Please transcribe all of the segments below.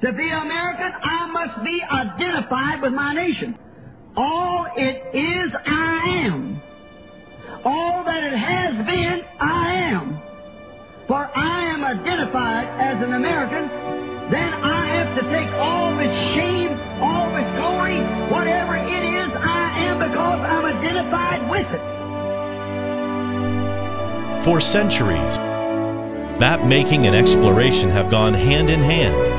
To be American, I must be identified with my nation. All it is, I am. All that it has been, I am. For I am identified as an American, then I have to take all of its shame, all of its glory, whatever it is, I am, because I'm identified with it. For centuries, map making and exploration have gone hand in hand.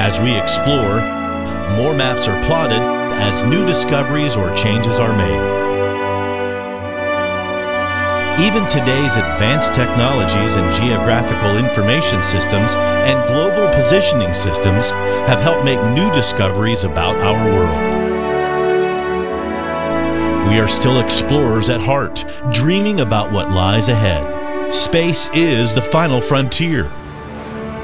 As we explore, more maps are plotted as new discoveries or changes are made. Even today's advanced technologies in geographical information systems and global positioning systems have helped make new discoveries about our world. We are still explorers at heart, dreaming about what lies ahead. Space is the final frontier.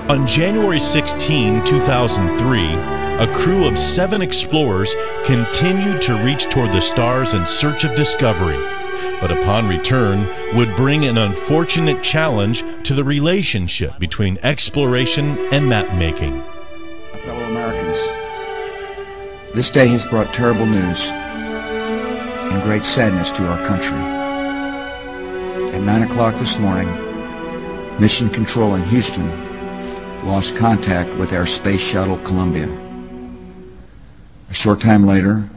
On January 16, 2003, a crew of 7 explorers continued to reach toward the stars in search of discovery, but upon return would bring an unfortunate challenge to the relationship between exploration and map-making. Fellow Americans, this day has brought terrible news and great sadness to our country. At 9 o'clock this morning, Mission Control in Houston lost contact with our Space Shuttle Columbia. A short time later,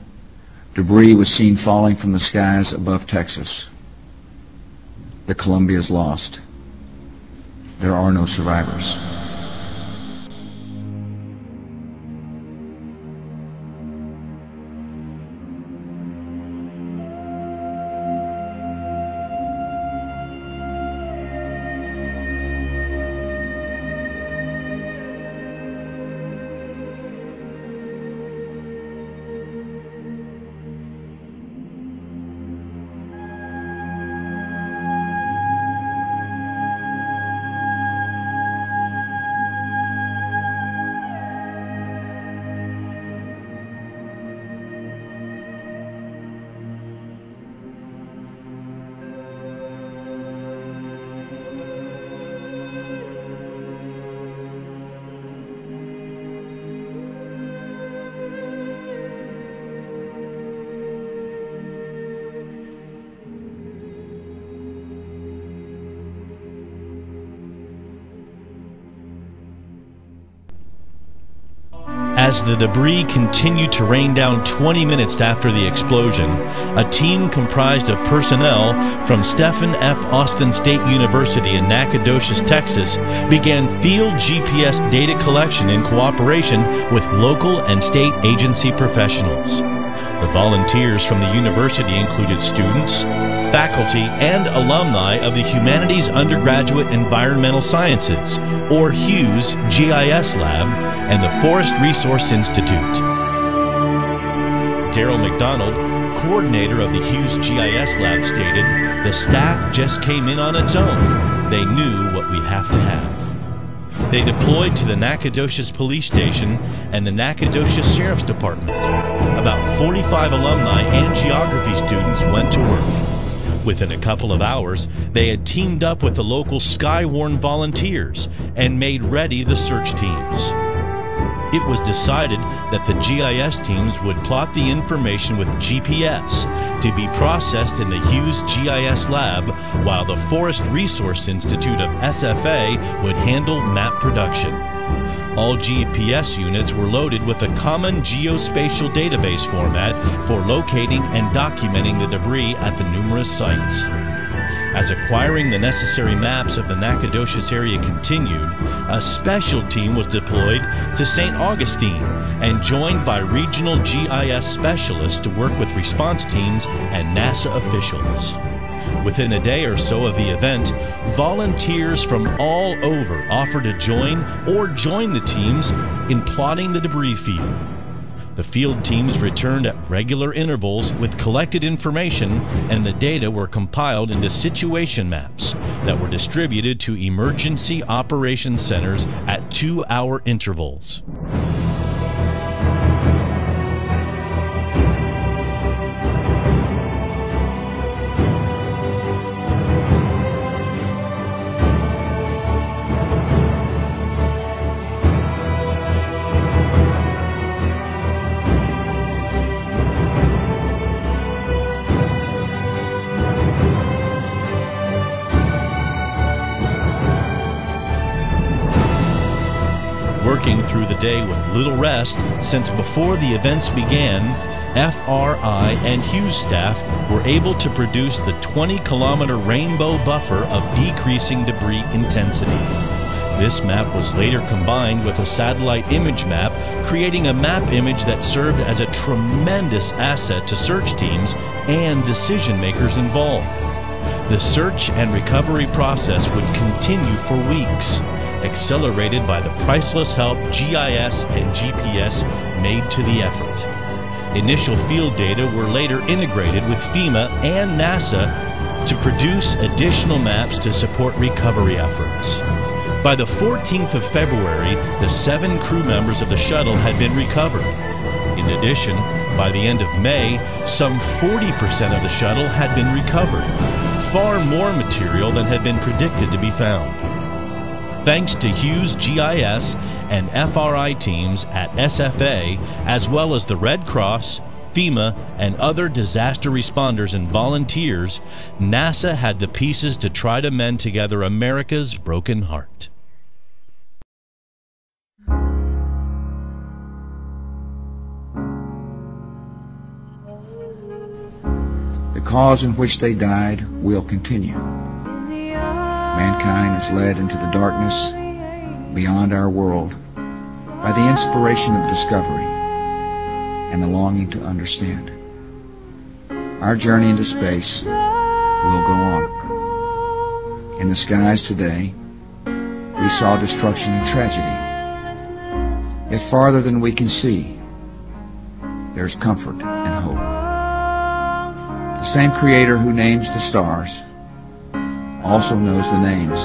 debris was seen falling from the skies above Texas. The Columbia is lost. There are no survivors. As the debris continued to rain down 20 minutes after the explosion, a team comprised of personnel from Stephen F. Austin State University in Nacogdoches, Texas, began field GPS data collection in cooperation with local and state agency professionals. The volunteers from the university included students, faculty, and alumni of the Humanities Undergraduate Environmental Sciences, or HUES GIS Lab, and the Forest Resource Institute. Daryl McDonald, coordinator of the HUES GIS Lab, stated, "The staff just came in on its own. They knew what we have to have." They deployed to the Nacogdoches Police Station and the Nacogdoches Sheriff's Department. About 45 alumni and geography students went to work. Within a couple of hours, they had teamed up with the local Skywarn volunteers and made ready the search teams. It was decided that the GIS teams would plot the information with GPS to be processed in the HUES GIS Lab, while the Forest Resource Institute of SFA would handle map production. All GPS units were loaded with a common geospatial database format for locating and documenting the debris at the numerous sites. As acquiring the necessary maps of the Nacogdoches area continued, a special team was deployed to St. Augustine and joined by regional GIS specialists to work with response teams and NASA officials. Within a day or so of the event, volunteers from all over offered to join or join the teams in plotting the debris field. The field teams returned at regular intervals with collected information, and the data were compiled into situation maps that were distributed to emergency operations centers at 2-hour intervals. day with little rest, since before the events began, FRI and Hughes staff were able to produce the 20-kilometer rainbow buffer of decreasing debris intensity. This map was later combined with a satellite image map, creating a map image that served as a tremendous asset to search teams and decision makers involved. The search and recovery process would continue for weeks, accelerated by the priceless help GIS and GPS made to the effort. Initial field data were later integrated with FEMA and NASA to produce additional maps to support recovery efforts. By the 14th of February, the 7 crew members of the shuttle had been recovered. In addition, by the end of May, some 40% of the shuttle had been recovered, far more material than had been predicted to be found. Thanks to Hughes GIS and FRI teams at SFA, as well as the Red Cross, FEMA, and other disaster responders and volunteers, NASA had the pieces to try to mend together America's broken heart. The cause in which they died will continue. Mankind is led into the darkness beyond our world by the inspiration of discovery and the longing to understand. Our journey into space will go on. In the skies today, we saw destruction and tragedy. Yet farther than we can see, there's comfort and hope. The same Creator who names the stars also knows the names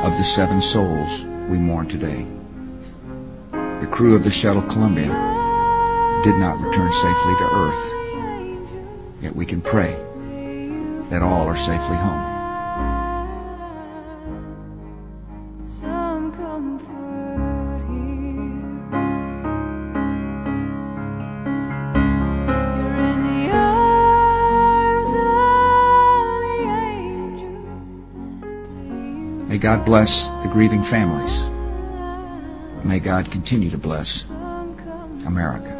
of the 7 souls we mourn today. The crew of the Shuttle Columbia did not return safely to Earth, yet we can pray that all are safely home. Some comfort here. You're in the arms of the angel. May God bless the grieving families. May God continue to bless America.